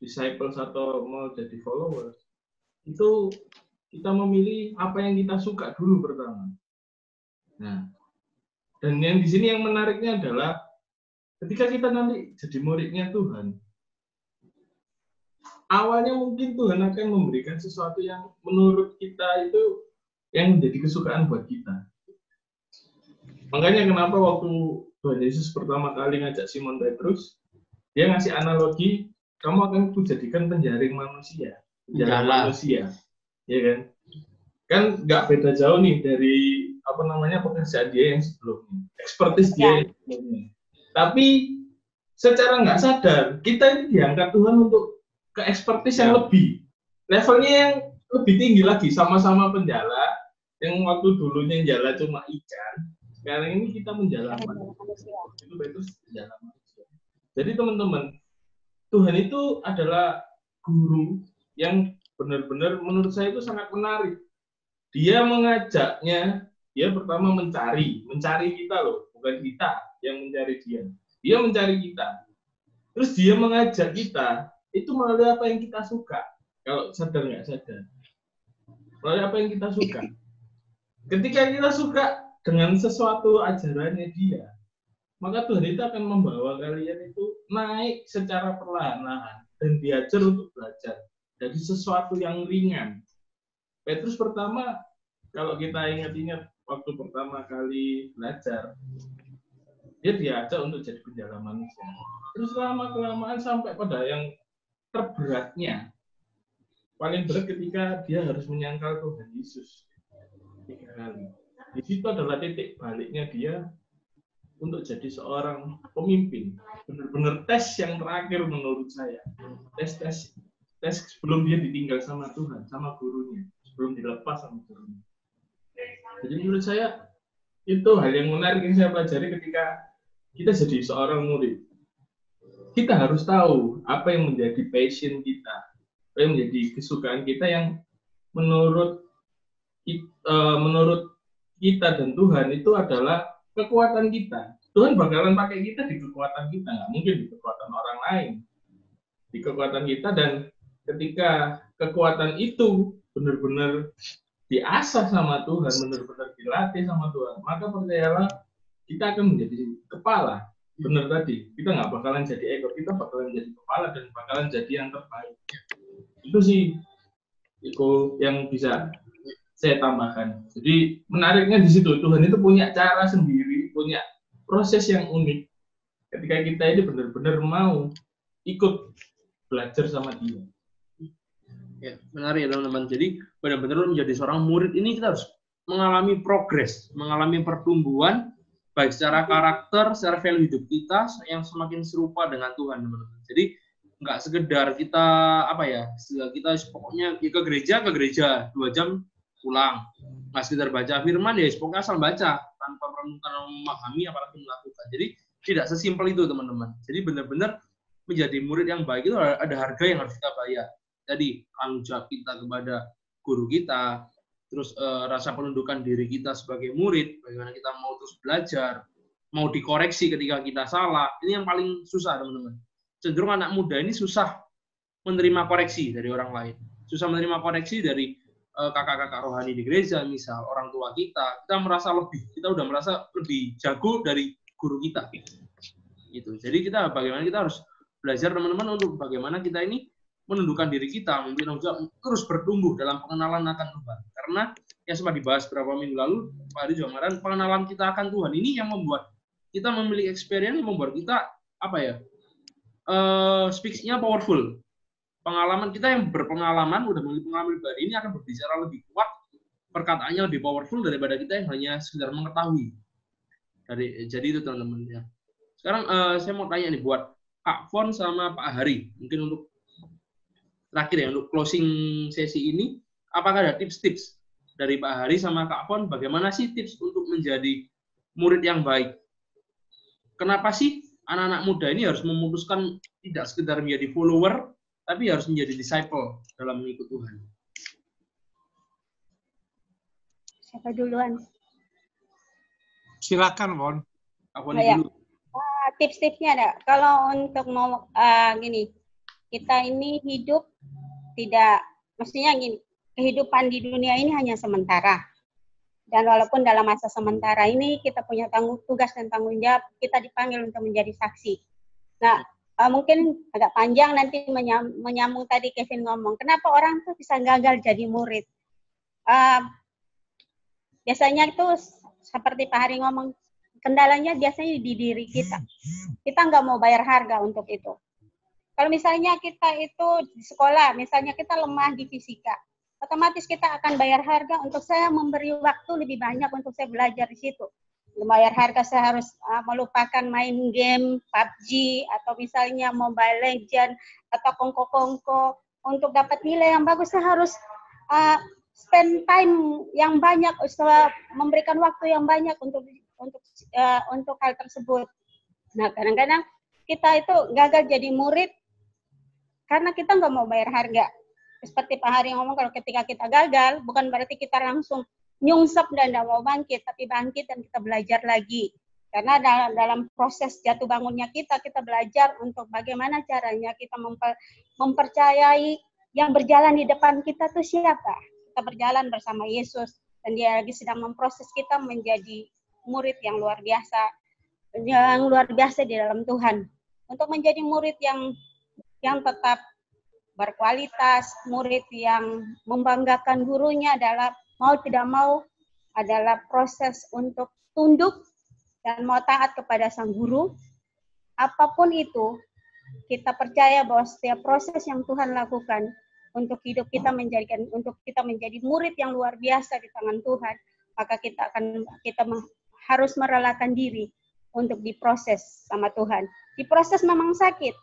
disciples atau mau jadi followers, itu kita memilih apa yang kita suka dulu pertama. Nah, dan yang di sini yang menariknya adalah ketika kita nanti jadi muridnya Tuhan, awalnya mungkin Tuhan akan memberikan sesuatu yang menurut kita itu yang menjadi kesukaan buat kita. Makanya kenapa waktu Tuhan Yesus pertama kali ngajak Simon Petrus, dia ngasih analogi, kamu akan kujadikan penjaring manusia. Ya kan? Kan nggak beda jauh nih dari pekerjaan dia yang sebelumnya, ekspertis dia yang sebelumnya. Tapi secara nggak sadar, kita ini diangkat Tuhan untuk ke ekspertis yang lebih, levelnya yang lebih tinggi lagi, sama-sama penjala, yang waktu dulunya jala cuma ikan, sekarang ini kita menjala manusia. Itu penjala manusia. Jadi teman-teman, Tuhan itu adalah guru yang benar-benar menurut saya itu sangat menarik. Dia mengajaknya, dia pertama mencari kita loh, bukan kita yang mencari dia. Dia mencari kita. Terus dia mengajak kita, itu melalui apa yang kita suka. Kalau sadar nggak sadar. Melalui apa yang kita suka. Ketika kita suka dengan sesuatu ajarannya dia, maka Tuhan itu akan membawa kalian itu naik secara perlahan-lahan dan diajar untuk belajar dari sesuatu yang ringan. Petrus pertama, kalau kita ingat-ingat waktu pertama kali belajar, dia diajak untuk jadi penjala manusia. Terus lama-kelamaan sampai pada yang terberatnya, paling berat ketika dia harus menyangkal Tuhan Yesus 3 kali. Di situ adalah titik baliknya dia untuk jadi seorang pemimpin. Benar-benar tes yang terakhir menurut saya. Tes sebelum dia ditinggal sama Tuhan, sama gurunya, sebelum dilepas sama gurunya. Jadi menurut saya itu hal yang menarik yang saya pelajari ketika kita jadi seorang murid. Kita harus tahu apa yang menjadi passion kita, apa yang menjadi kesukaan kita yang menurut kita dan Tuhan itu adalah kekuatan kita. Tuhan bakalan pakai kita di kekuatan kita, nggak mungkin di kekuatan orang lain. Di kekuatan kita, dan ketika kekuatan itu benar-benar diasah sama Tuhan, benar-benar dilatih sama Tuhan, maka percayalah kita akan menjadi kepala. Benar tadi, kita nggak bakalan jadi ekor, kita bakalan jadi kepala dan bakalan jadi yang terbaik. Itu sih itu yang bisa saya tambahkan. Jadi menariknya di situ, Tuhan itu punya cara sendiri, punya proses yang unik. Ketika kita ini benar-benar mau ikut belajar sama Dia. Ya, menarik ya teman-teman. Jadi benar-benar menjadi seorang murid ini kita harus mengalami progres, mengalami pertumbuhan, baik secara karakter, secara value hidup kita yang semakin serupa dengan Tuhan, teman-teman. Jadi nggak sekedar kita kita pokoknya ke gereja 2 jam pulang, nggak sekedar baca firman ya pokoknya asal baca tanpa merenungkan, memahami apalagi melakukan. Jadi tidak sesimpel itu, teman-teman. Jadi benar-benar menjadi murid yang baik itu ada harga yang harus kita bayar. Jadi tanggung jawab kita kepada guru kita, terus rasa penundukan diri kita sebagai murid, bagaimana kita mau terus belajar, mau dikoreksi ketika kita salah. Ini yang paling susah, teman-teman. Cenderung anak muda ini susah menerima koreksi dari orang lain, susah menerima koreksi dari kakak-kakak rohani di gereja, misal orang tua kita udah merasa lebih jago dari guru kita, gitu. Jadi bagaimana kita harus belajar, teman-teman, untuk bagaimana kita ini menundukkan diri kita, memberi tanggung jawab, terus bertumbuh dalam pengenalan akan Tuhan. Karena yang sempat dibahas beberapa minggu lalu, Pak Ari juga mengatakan pengenalan kita akan Tuhan ini yang membuat kita memiliki experience, yang membuat kita speech-nya powerful. Pengalaman kita yang berpengalaman, udah memiliki pengalaman pribadi ini akan berbicara lebih kuat, perkataannya lebih powerful daripada kita yang hanya sekedar mengetahui. Jadi itu, teman-teman, ya. Sekarang saya mau tanya nih buat Kak Fon sama Pak Hari, mungkin untuk terakhir ya, untuk closing sesi ini, apakah ada tips-tips dari Pak Hari sama Kak Fon, bagaimana sih tips untuk menjadi murid yang baik? Kenapa sih anak-anak muda ini harus memutuskan tidak sekedar menjadi follower, tapi harus menjadi disciple dalam mengikut Tuhan? Siapa duluan? Silakan, Mon. Dulu. Tips-tipsnya ada. Kalau untuk mau gini, kita ini hidup tidak, mestinya gini, kehidupan di dunia ini hanya sementara. Dan walaupun dalam masa sementara ini kita punya tugas dan tanggung jawab, kita dipanggil untuk menjadi saksi. Nah, mungkin agak panjang nanti menyambung tadi Kevin ngomong, kenapa orang tuh bisa gagal jadi murid? Biasanya itu seperti Pak Hari ngomong, kendalanya biasanya di diri kita. Kita nggak mau bayar harga untuk itu. Kalau misalnya kita itu di sekolah, misalnya kita lemah di fisika, otomatis kita akan bayar harga untuk saya memberi waktu lebih banyak untuk saya belajar di situ. Bayar harga saya harus melupakan main game, PUBG, atau misalnya Mobile Legends, atau kongko-kongko. Untuk dapat nilai yang bagus, saya harus spend time yang banyak, memberikan waktu yang banyak untuk hal tersebut. Nah, kadang-kadang kita itu gagal jadi murid karena kita nggak mau bayar harga. Seperti Pak Hari ngomong, kalau ketika kita gagal, bukan berarti kita langsung nyungsep dan tidak mau bangkit, tapi bangkit dan kita belajar lagi. Karena dalam proses jatuh bangunnya kita belajar untuk bagaimana caranya kita mempercayai yang berjalan di depan kita itu siapa. Kita berjalan bersama Yesus, dan Dia lagi sedang memproses kita menjadi murid yang luar biasa di dalam Tuhan. Untuk menjadi murid yang tetap berkualitas, murid yang membanggakan gurunya adalah mau tidak mau adalah proses untuk tunduk dan mau taat kepada sang guru. Apapun itu, kita percaya bahwa setiap proses yang Tuhan lakukan untuk hidup kita untuk kita menjadi murid yang luar biasa di tangan Tuhan, maka kita harus merelakan diri untuk diproses sama Tuhan. Diproses memang sakit,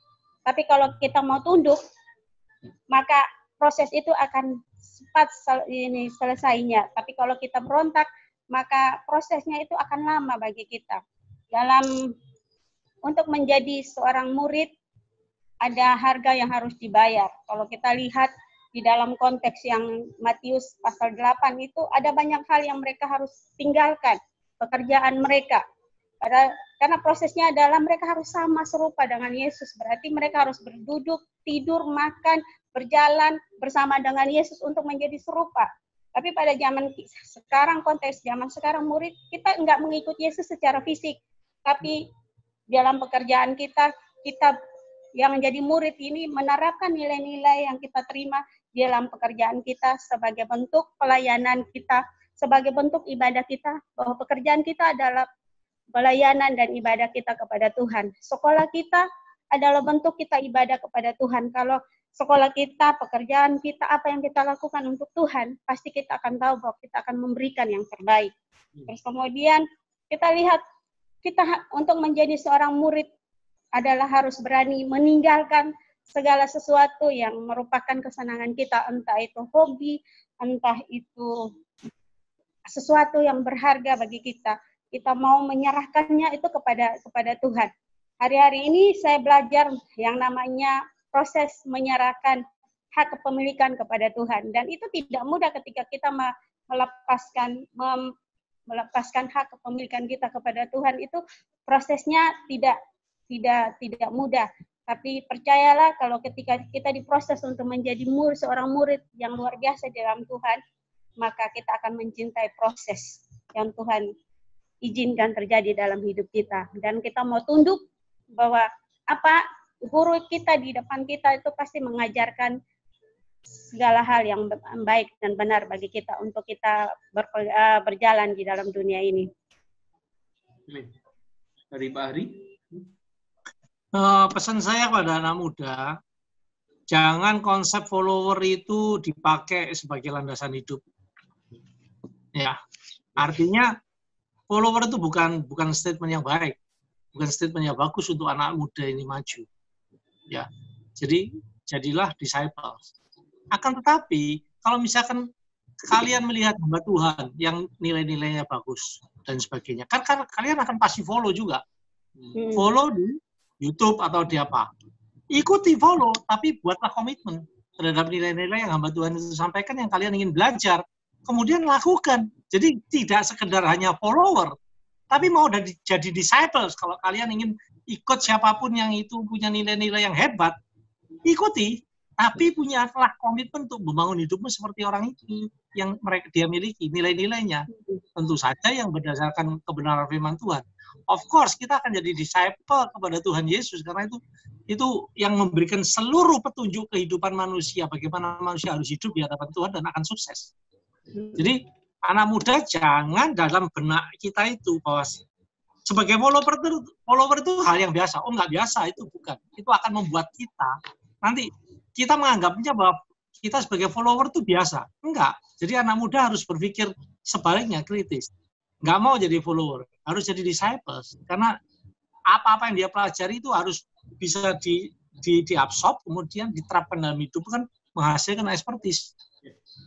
tapi kalau kita mau tunduk, maka proses itu akan cepat selesainya. Tapi kalau kita berontak, maka prosesnya itu akan lama bagi kita. Untuk menjadi seorang murid, ada harga yang harus dibayar. Kalau kita lihat di dalam konteks yang Matius pasal 8 itu, ada banyak hal yang mereka harus tinggalkan, pekerjaan mereka. Karena prosesnya adalah mereka harus sama serupa dengan Yesus. Berarti mereka harus berduduk, tidur, makan, berjalan bersama dengan Yesus untuk menjadi serupa. Tapi pada zaman sekarang, konteks zaman sekarang, murid kita nggak mengikuti Yesus secara fisik, tapi dalam pekerjaan kita yang jadi murid ini menerapkan nilai-nilai yang kita terima dalam pekerjaan kita sebagai bentuk pelayanan kita, sebagai bentuk ibadah kita, bahwa pekerjaan kita adalah pelayanan dan ibadah kita kepada Tuhan. Sekolah kita adalah bentuk kita ibadah kepada Tuhan. Kalau sekolah kita, pekerjaan kita, apa yang kita lakukan untuk Tuhan, pasti kita akan tahu bahwa kita akan memberikan yang terbaik. Terus kemudian kita lihat, kita untuk menjadi seorang murid adalah harus berani meninggalkan segala sesuatu yang merupakan kesenangan kita, entah itu hobi, entah itu sesuatu yang berharga bagi kita. Kita mau menyerahkannya itu kepada Tuhan. Hari-hari ini saya belajar yang namanya proses menyerahkan hak kepemilikan kepada Tuhan, dan itu tidak mudah ketika kita melepaskan hak kepemilikan kita kepada Tuhan. Itu prosesnya tidak mudah. Tapi percayalah, kalau ketika kita diproses untuk menjadi seorang murid yang luar biasa di dalam Tuhan, maka kita akan mencintai proses yang Tuhan izinkan terjadi dalam hidup kita. Dan kita mau tunduk bahwa apa guru kita di depan kita itu pasti mengajarkan segala hal yang baik dan benar bagi kita untuk kita berjalan di dalam dunia ini. Dari Pak Ari? Pesan saya kepada anak muda, jangan konsep follower itu dipakai sebagai landasan hidup. Ya, artinya follower itu bukan statement yang baik, bukan statement yang bagus untuk anak muda ini maju. Ya, jadi jadilah disciples. Akan tetapi kalau misalkan kalian melihat hamba Tuhan yang nilai-nilainya bagus dan sebagainya, kan kalian akan pasti follow juga. Follow di YouTube atau di apa. Ikuti, follow, tapi buatlah komitmen terhadap nilai-nilai yang hamba Tuhan itu sampaikan yang kalian ingin belajar. Kemudian lakukan. Jadi tidak sekedar hanya follower, tapi mau jadi disciples. Kalau kalian ingin ikut siapapun yang itu punya nilai-nilai yang hebat, ikuti, tapi punyalah komitmen untuk membangun hidupmu seperti orang itu yang dia miliki, nilai-nilainya. Tentu saja yang berdasarkan kebenaran firman Tuhan. Of course, kita akan jadi disciple kepada Tuhan Yesus, karena itu yang memberikan seluruh petunjuk kehidupan manusia, bagaimana manusia harus hidup di hadapan Tuhan dan akan sukses. Jadi, anak muda jangan dalam benak kita itu bahwa sebagai follower itu hal yang biasa. Oh, nggak biasa, itu bukan. Itu akan membuat nanti kita menganggapnya bahwa kita sebagai follower itu biasa. Enggak. Jadi anak muda harus berpikir sebaliknya, kritis. Nggak mau jadi follower, harus jadi disciples. Karena apa-apa yang dia pelajari itu harus bisa diabsorb, kemudian diterapkan dalam hidup, kan menghasilkan expertise.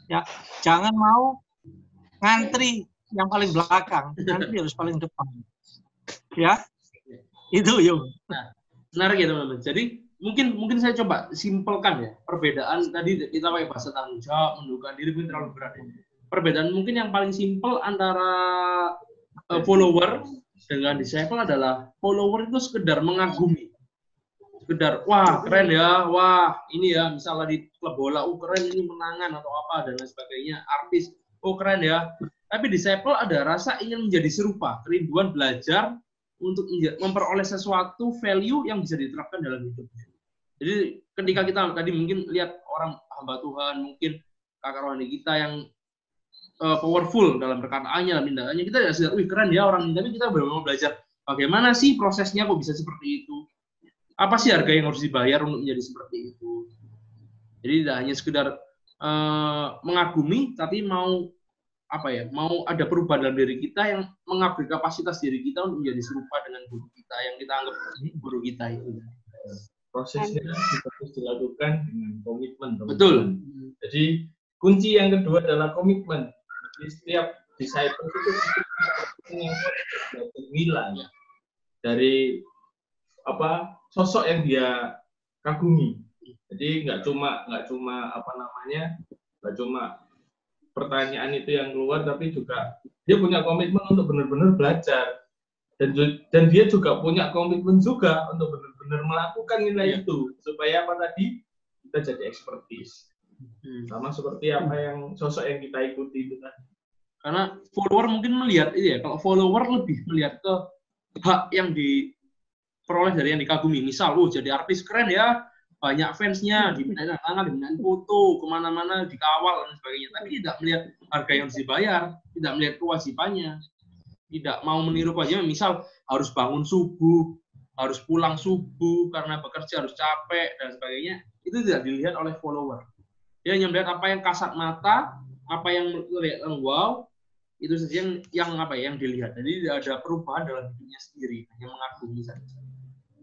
Ya, jangan mau ngantri yang paling belakang, ngantri harus paling depan. Ya, itu yuk. Nah, menarik ya teman-teman. Jadi mungkin saya coba simpelkan ya perbedaan tadi kita pakai bahasa tanggung jawab, mendukung diri mungkin terlalu berat. Perbedaan mungkin yang paling simpel antara follower dengan disciple adalah follower itu sekedar mengagumi, sekedar wah keren ya, wah ini ya misalnya di klub bola, keren ini menangan atau apa dan lain sebagainya, artis, keren ya. Tapi disciple ada rasa ingin menjadi serupa, kerinduan belajar untuk memperoleh sesuatu value yang bisa diterapkan dalam hidupnya. Jadi ketika kita tadi mungkin lihat orang hamba Tuhan, mungkin kakak rohani kita yang powerful dalam perkataannya, dalam tindakannya, kita ya sadar, wih keren ya orang ini, tapi kita benar-benar belajar bagaimana sih prosesnya kok bisa seperti itu, apa sih harga yang harus dibayar untuk menjadi seperti itu. Jadi tidak hanya sekedar mengagumi, tapi mau ada perubahan dalam diri kita yang mengupgrade kapasitas diri kita untuk menjadi serupa dengan guru kita yang kita anggap guru kita itu. Prosesnya harus dilakukan dengan komitmen. Betul. Jadi kunci yang kedua adalah komitmen. Di setiap disciple itu nilai dari sosok yang dia kagumi. Jadi nggak cuma pertanyaan itu yang keluar, tapi juga dia punya komitmen untuk benar-benar belajar, dan dia juga punya komitmen juga untuk benar-benar melakukan nilai itu supaya kita jadi expertise. Sama seperti apa yang sosok yang kita ikuti itu tadi. Karena follower mungkin melihat kalau follower lebih melihat ke hak yang diperoleh dari yang dikagumi. Misal, jadi artis keren ya, banyak fansnya, dimintain tangan, dimintain foto, kemana-mana dikawal dan sebagainya. Tapi tidak melihat harga yang harus dibayar, tidak melihat kewajibannya, tidak mau meniru kewajiban. Misal harus bangun subuh, harus pulang subuh karena bekerja harus capek dan sebagainya. Itu tidak dilihat oleh follower. Dia hanya melihat apa yang kasat mata, apa yang terlihat wow, itu saja yang dilihat. Jadi tidak ada perubahan dalam hidupnya sendiri, hanya mengagumi saja.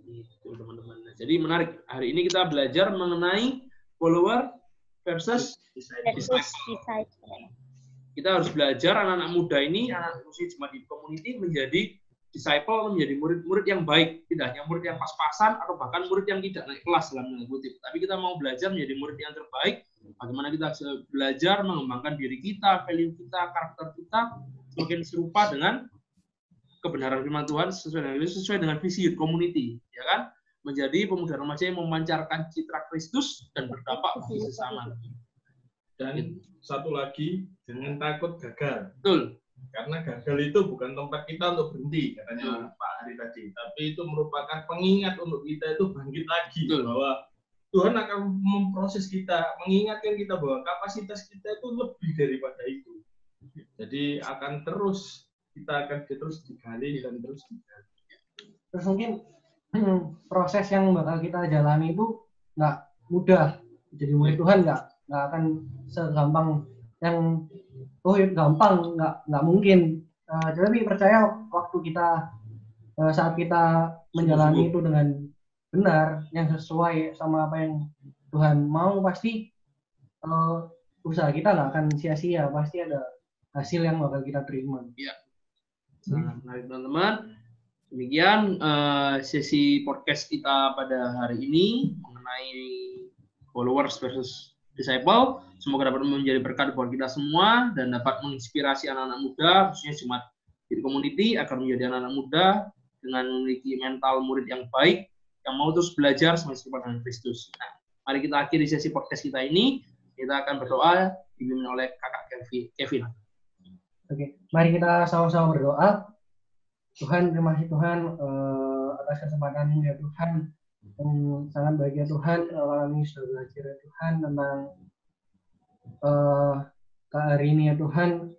Itu teman-teman. Jadi menarik. Hari ini kita belajar mengenai follower versus disciple. Kita harus belajar anak-anak muda ini, anak usia jemaat di community menjadi disciple, menjadi murid-murid yang baik, tidak hanya murid yang pas-pasan atau bahkan murid yang tidak naik kelas dalam tanda kutip. Tapi kita mau belajar menjadi murid yang terbaik. Bagaimana kita belajar mengembangkan diri kita, value kita, karakter kita semakin serupa dengan kebenaran firman Tuhan sesuai dengan visi community, ya kan? Menjadi pemuda remaja yang memancarkan citra Kristus dan berdampak bagi sesama. Dan satu lagi, jangan takut gagal. Betul. Karena gagal itu bukan tempat kita untuk berhenti, katanya Pak Hari tadi. Tapi itu merupakan pengingat untuk kita itu bangkit lagi. Betul. Bahwa Tuhan akan memproses kita, mengingatkan kita bahwa kapasitas kita itu lebih daripada itu. Jadi kita akan terus digali dan terus digali. Terus mungkin proses yang bakal kita jalani itu nggak mudah. Jadi murid Tuhan nggak akan segampang yang gampang, nggak mungkin. Tapi percaya waktu kita saat kita menjalani itu dengan benar, yang sesuai sama apa yang Tuhan mau, pasti usaha kita nggak akan sia-sia, pasti ada hasil yang bakal kita terima. Iya. Nah, teman-teman, demikian sesi podcast kita pada hari ini mengenai followers versus disciple. Semoga dapat menjadi berkat buat kita semua dan dapat menginspirasi anak-anak muda, khususnya jemaat di community, agar menjadi anak-anak muda dengan memiliki mental murid yang baik, yang mau terus belajar serupa dengan Kristus. Nah, mari kita akhiri sesi podcast kita ini. Kita akan berdoa dipimpin oleh kakak Kevin. Oke, mari kita sama-sama berdoa. Tuhan, terima kasih Tuhan atas kesempatan-Mu ya Tuhan. Sangat baik ya Tuhan, kami sudah belajar ya Tuhan tentang hari ini ya Tuhan,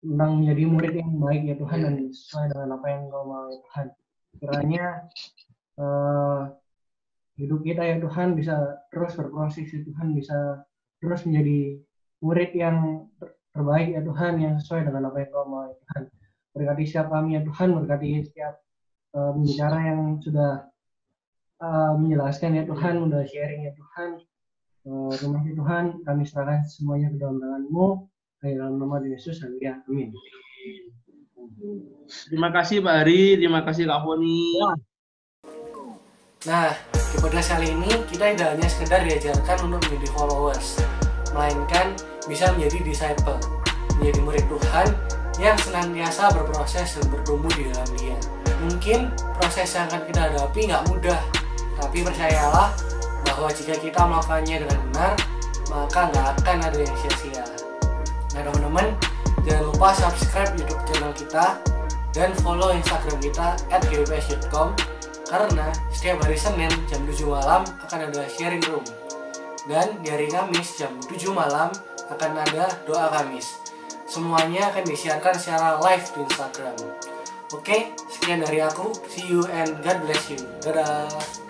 tentang menjadi murid yang baik ya Tuhan dan sesuai dengan apa yang Kau mau ya Tuhan. Kiranya hidup kita ya Tuhan bisa terus berproses ya Tuhan, bisa terus menjadi murid yang terbaik ya Tuhan, yang sesuai dengan apa yang Kau mau ya Tuhan. Berkati setiap kami ya Tuhan, berkati setiap pembicara yang sudah menjelaskan ya Tuhan, udah sharing ya Tuhan. Terima kasih Tuhan, kami serahkan semuanya ke dalam tangan-Mu, dalam nama Yesus, haleluya, amin. Terima kasih Pak Hari, terima kasih Kak Foni. Nah, di podcast kali ini kita tidak hanya sekedar diajarkan untuk menjadi followers, melainkan bisa menjadi disciple, menjadi murid Tuhan yang senantiasa berproses dan bertumbuh di dalam Dia. Mungkin proses yang akan kita hadapi nggak mudah, tapi percayalah bahwa jika kita melakukannya dengan benar, maka nggak akan ada yang sia-sia. Nah teman-teman, jangan lupa subscribe YouTube channel kita dan follow Instagram kita @gwps.com, karena setiap hari Senin jam 7 malam akan ada sharing room. Dan di hari Kamis jam 7 malam akan ada doa Kamis. Semuanya akan disiarkan secara live di Instagram. Oke, sekian dari aku. See you and God bless you. Dadah.